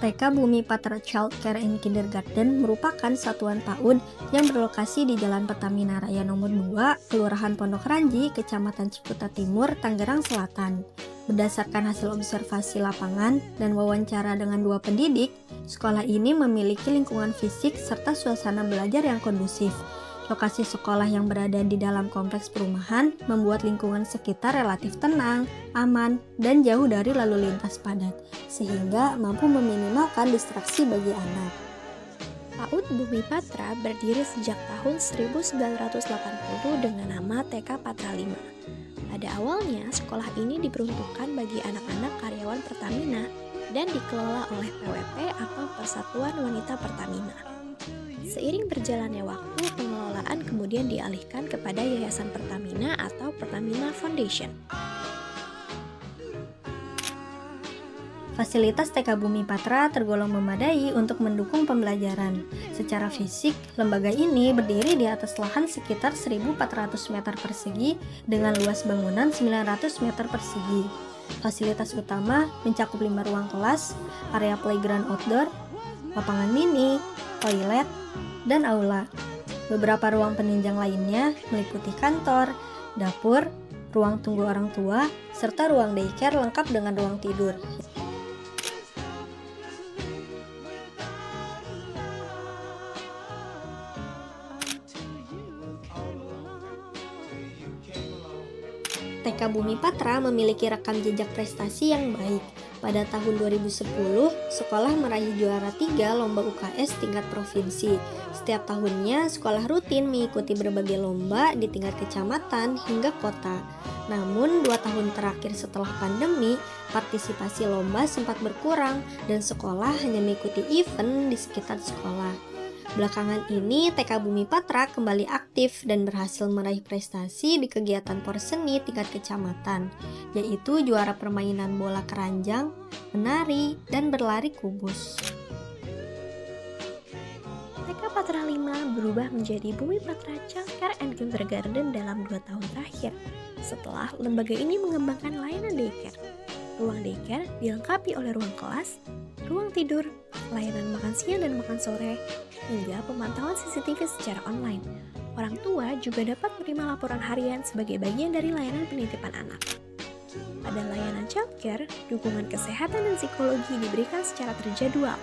TK Bumi Patra Child Care and Kindergarten merupakan satuan PAUD yang berlokasi di Jalan Pertamina Raya Nomor 2, Kelurahan Pondok Ranji, Kecamatan Ciputa Timur, Tangerang Selatan. Berdasarkan hasil observasi lapangan dan wawancara dengan 2 pendidik, sekolah ini memiliki lingkungan fisik serta suasana belajar yang kondusif. Lokasi sekolah yang berada di dalam kompleks perumahan membuat lingkungan sekitar relatif tenang, aman, dan jauh dari lalu lintas padat, sehingga mampu meminimalkan distraksi bagi anak. PAUD Bumi Patra berdiri sejak tahun 1980 dengan nama TK Patra 5. Pada awalnya, sekolah ini diperuntukkan bagi anak-anak karyawan Pertamina dan dikelola oleh PWP atau Persatuan Wanita Pertamina. Seiring berjalannya waktu, pengelolaan kemudian dialihkan kepada Yayasan Pertamina atau Pertamina Foundation. Fasilitas TK Bumi Patra tergolong memadai untuk mendukung pembelajaran. Secara fisik, lembaga ini berdiri di atas lahan sekitar 1.400 meter persegi dengan luas bangunan 900 meter persegi. Fasilitas utama mencakup 5 ruang kelas, area playground outdoor, lapangan mini, toilet, dan aula. Beberapa ruang penunjang lainnya meliputi kantor, dapur, ruang tunggu orang tua, serta ruang daycare lengkap dengan ruang tidur. TK Bumi Patra memiliki rekam jejak prestasi yang baik. Pada tahun 2010, sekolah meraih juara 3 lomba UKS tingkat provinsi. Setiap tahunnya, sekolah rutin mengikuti berbagai lomba di tingkat kecamatan hingga kota. Namun, 2 tahun terakhir setelah pandemi, partisipasi lomba sempat berkurang dan sekolah hanya mengikuti event di sekitar sekolah. Belakangan ini, TK Bumi Patra kembali aktif dan berhasil meraih prestasi di kegiatan porseni tingkat kecamatan, yaitu juara permainan bola keranjang, menari, dan berlari kubus. TK Patra 5 berubah menjadi Bumi Patra Child Care and Kindergarten dalam 2 tahun terakhir, setelah lembaga ini mengembangkan layanan daycare. Ruang daycare dilengkapi oleh ruang kelas, ruang tidur, layanan makan siang dan makan sore, hingga pemantauan CCTV secara online. Orang tua juga dapat menerima laporan harian sebagai bagian dari layanan penitipan anak. Pada layanan childcare, dukungan kesehatan dan psikologi diberikan secara terjadwal.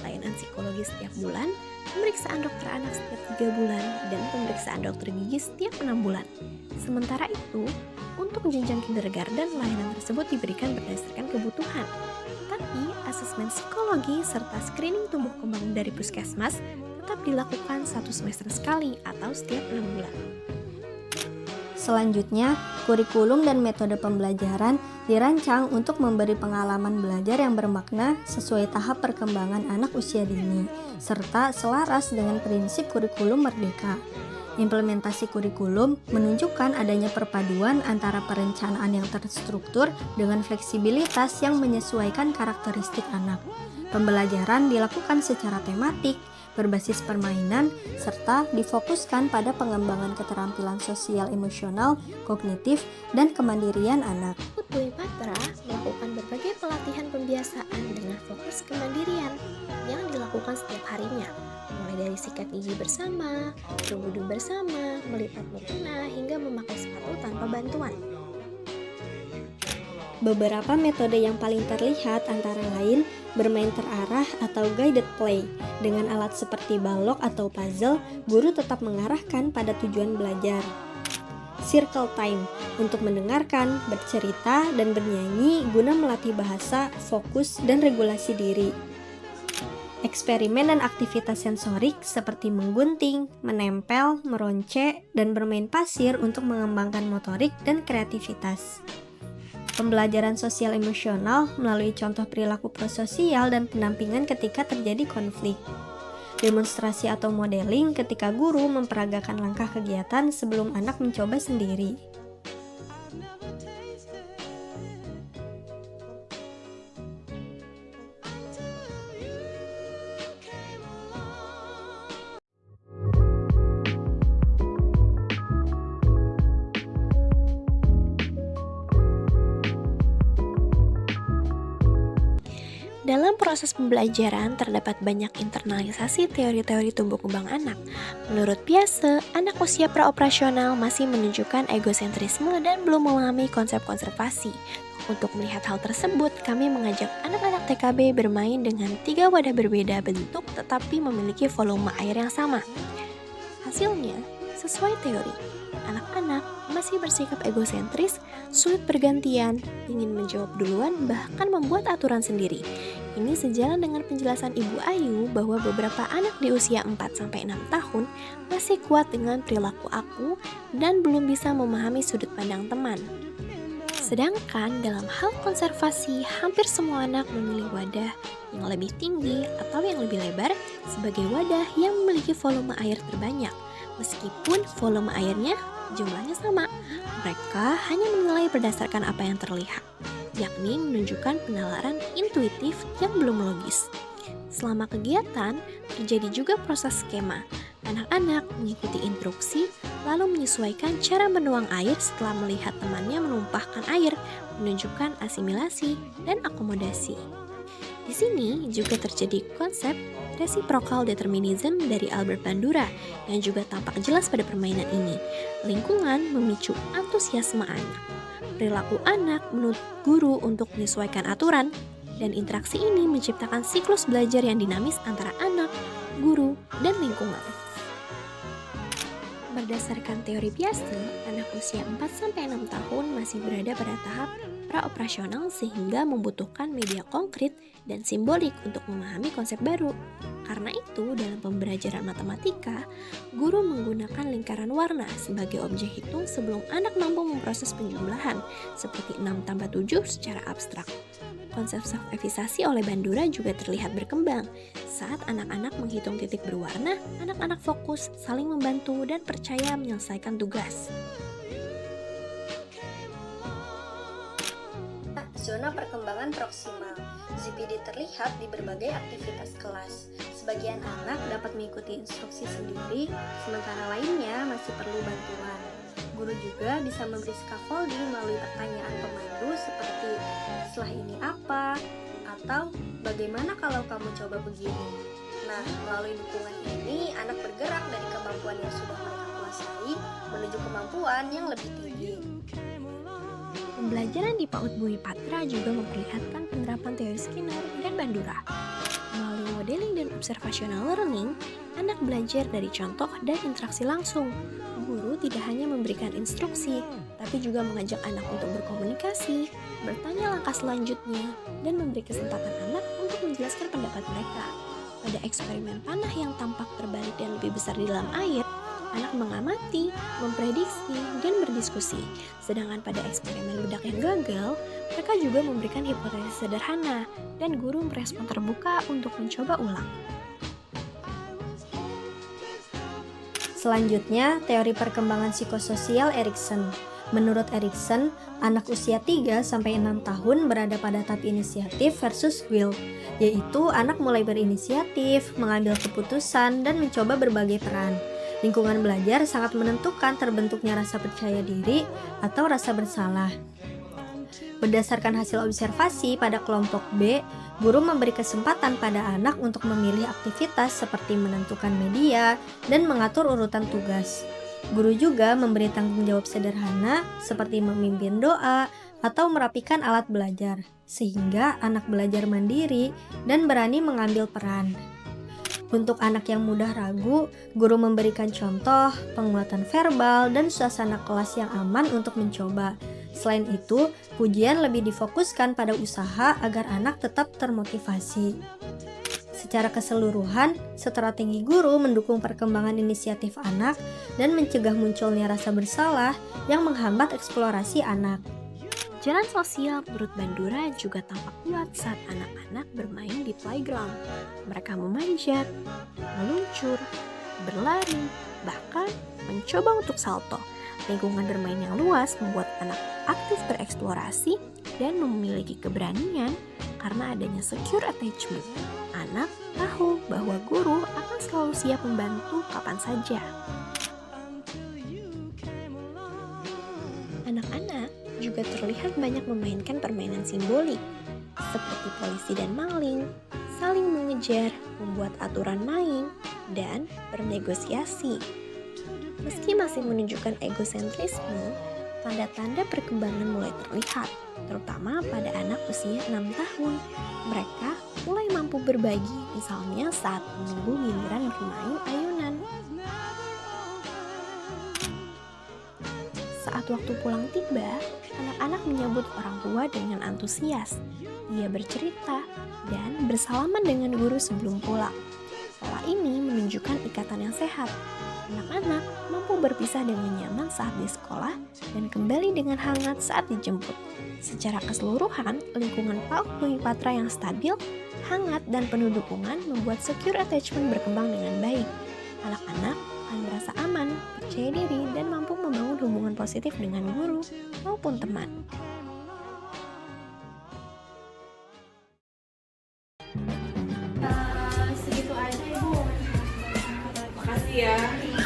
Layanan psikologi setiap bulan, pemeriksaan dokter anak setiap 3 bulan, dan pemeriksaan dokter gigi setiap 6 bulan. Sementara itu, untuk jenjang kindergarten, layanan tersebut diberikan berdasarkan kebutuhan. Tapi, asesmen psikologi serta screening tumbuh kembang dari puskesmas tetap dilakukan 1 semester sekali atau setiap 6 bulan. Selanjutnya, kurikulum dan metode pembelajaran dirancang untuk memberi pengalaman belajar yang bermakna sesuai tahap perkembangan anak usia dini, serta selaras dengan prinsip kurikulum merdeka. Implementasi kurikulum menunjukkan adanya perpaduan antara perencanaan yang terstruktur dengan fleksibilitas yang menyesuaikan karakteristik anak. Pembelajaran dilakukan secara tematik, berbasis permainan, serta difokuskan pada pengembangan keterampilan sosial emosional, kognitif, dan kemandirian anak. PAUD Bumi Patra melakukan berbagai pelatihan pembiasaan dengan fokus kemandirian yang dilakukan setiap harinya, mulai dari sikat gigi bersama, berwudu bersama, melipat mukena, hingga memakai sepatu tanpa bantuan. Beberapa metode yang paling terlihat antara lain bermain terarah atau guided play. Dengan alat seperti balok atau puzzle, guru tetap mengarahkan pada tujuan belajar. Circle time untuk mendengarkan, bercerita, dan bernyanyi guna melatih bahasa, fokus, dan regulasi diri. Eksperimen dan aktivitas sensorik seperti menggunting, menempel, meronce, dan bermain pasir untuk mengembangkan motorik dan kreativitas. Pembelajaran sosial emosional melalui contoh perilaku prososial dan pendampingan ketika terjadi konflik. Demonstrasi atau modeling ketika guru memperagakan langkah kegiatan sebelum anak mencoba sendiri. Dalam proses pembelajaran terdapat banyak internalisasi teori-teori tumbuh kembang anak. Menurut Piaget, anak usia praoperasional masih menunjukkan egosentrisme dan belum memahami konsep konservasi. Untuk melihat hal tersebut, kami mengajak anak-anak TKB bermain dengan 3 wadah berbeda bentuk tetapi memiliki volume air yang sama. Hasilnya, sesuai teori, anak-anak masih bersikap egosentris, sulit bergantian, ingin menjawab duluan, bahkan membuat aturan sendiri. Ini sejalan dengan penjelasan Ibu Ayu bahwa beberapa anak di usia 4-6 tahun masih kuat dengan perilaku aku dan belum bisa memahami sudut pandang teman. Sedangkan dalam hal konservasi, hampir semua anak memilih wadah yang lebih tinggi atau yang lebih lebar sebagai wadah yang memiliki volume air terbanyak. Meskipun volume airnya jumlahnya sama, mereka hanya menilai berdasarkan apa yang terlihat, yakni menunjukkan penalaran intuitif yang belum logis. Selama kegiatan, terjadi juga proses skema. Anak-anak mengikuti instruksi, lalu menyesuaikan cara menuang air setelah melihat temannya menumpahkan air, menunjukkan asimilasi dan akomodasi. Di sini juga terjadi konsep reciprocal determinism dari Albert Bandura yang juga tampak jelas pada permainan ini. Lingkungan memicu antusiasme anak. Perilaku anak menuntut guru untuk menyesuaikan aturan, dan interaksi ini menciptakan siklus belajar yang dinamis antara anak, guru, dan lingkungan. Berdasarkan teori Piaget, anak usia 4-6 tahun masih berada pada tahap praoperasional sehingga membutuhkan media konkret dan simbolik untuk memahami konsep baru. Karena itu, dalam pembelajaran matematika, guru menggunakan lingkaran warna sebagai objek hitung sebelum anak mampu memproses penjumlahan, seperti 6+7 secara abstrak. Konsep self-evisasi oleh Bandura juga terlihat berkembang. Saat anak-anak menghitung titik berwarna, anak-anak fokus, saling membantu, dan percaya menyelesaikan tugas. Zona perkembangan proksimal. ZPD terlihat di berbagai aktivitas kelas. Sebagian anak dapat mengikuti instruksi sendiri, sementara lainnya masih perlu bantuan. Guru juga bisa memberi scaffolding melalui pertanyaan pemandu seperti "setelah ini apa?" atau "bagaimana kalau kamu coba begini?". Nah, melalui dukungan ini, anak bergerak dari kemampuan yang sudah mereka kuasai menuju kemampuan yang lebih tinggi. Pembelajaran di PAUD Bumi Patra juga memperlihatkan penerapan teori Skinner dan Bandura. Melalui modeling dan observational learning, anak belajar dari contoh dan interaksi langsung. Guru tidak hanya memberikan instruksi, tapi juga mengajak anak untuk berkomunikasi, bertanya langkah selanjutnya, dan memberi kesempatan anak untuk menjelaskan pendapat mereka. Pada eksperimen panah yang tampak terbalik dan lebih besar di dalam air, anak mengamati, memprediksi, dan berdiskusi. Sedangkan pada eksperimen bedak yang gagal, mereka juga memberikan hipotesis sederhana, dan guru merespon terbuka untuk mencoba ulang. Selanjutnya, teori perkembangan psikososial Erikson. Menurut Erikson, anak usia 3-6 tahun berada pada tahap inisiatif versus will, yaitu anak mulai berinisiatif, mengambil keputusan, dan mencoba berbagai peran. Lingkungan belajar sangat menentukan terbentuknya rasa percaya diri atau rasa bersalah. Berdasarkan hasil observasi pada kelompok B, guru memberi kesempatan pada anak untuk memilih aktivitas seperti menentukan media dan mengatur urutan tugas. Guru juga memberi tanggung jawab sederhana seperti memimpin doa atau merapikan alat belajar, sehingga anak belajar mandiri dan berani mengambil peran. Untuk anak yang mudah ragu, guru memberikan contoh, penguatan verbal, dan suasana kelas yang aman untuk mencoba. Selain itu, pujian lebih difokuskan pada usaha agar anak tetap termotivasi. Secara keseluruhan, strategi guru mendukung perkembangan inisiatif anak dan mencegah munculnya rasa bersalah yang menghambat eksplorasi anak. Jalan sosial menurut Bandura juga tampak kuat saat anak-anak bermain di playground. Mereka memanjat, meluncur, berlari, bahkan mencoba untuk salto. Lingkungan bermain yang luas membuat anak aktif bereksplorasi dan memiliki keberanian karena adanya secure attachment. Anak tahu bahwa guru akan selalu siap membantu kapan saja. Anak-anak juga terlihat banyak memainkan permainan simbolik. seperti polisi dan maling, saling mengejar, membuat aturan main, dan bernegosiasi. Meski masih menunjukkan egosentrisme, tanda-tanda perkembangan mulai terlihat, terutama pada anak usia 6 tahun. Mereka mulai mampu berbagi, misalnya saat menunggu giliran bermain ayunan. Saat waktu pulang tiba, anak-anak menyambut orang tua dengan antusias. Ia bercerita dan bersalaman dengan guru sebelum pulang. Pola ini menunjukkan ikatan yang sehat. Anak-anak mampu berpisah dengan nyaman saat di sekolah dan kembali dengan hangat saat dijemput. Secara keseluruhan, lingkungan PAUD Bumi Patra yang stabil, hangat, dan penuh dukungan membuat secure attachment berkembang dengan baik. Anak-anak akan merasa aman, percaya diri, dan mampu membangun hubungan positif dengan guru maupun teman. Segitu aja Ibu. Makasih ya.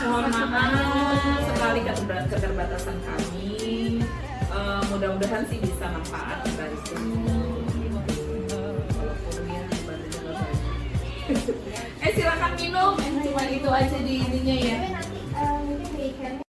Mohon maaf sekali keterbatasan kami. Mudah-mudahan sih bisa manfaat dari sini. Walaupun ya bantunya nggak banyak. Silakan minum. Cuma itu aja di ininya ya.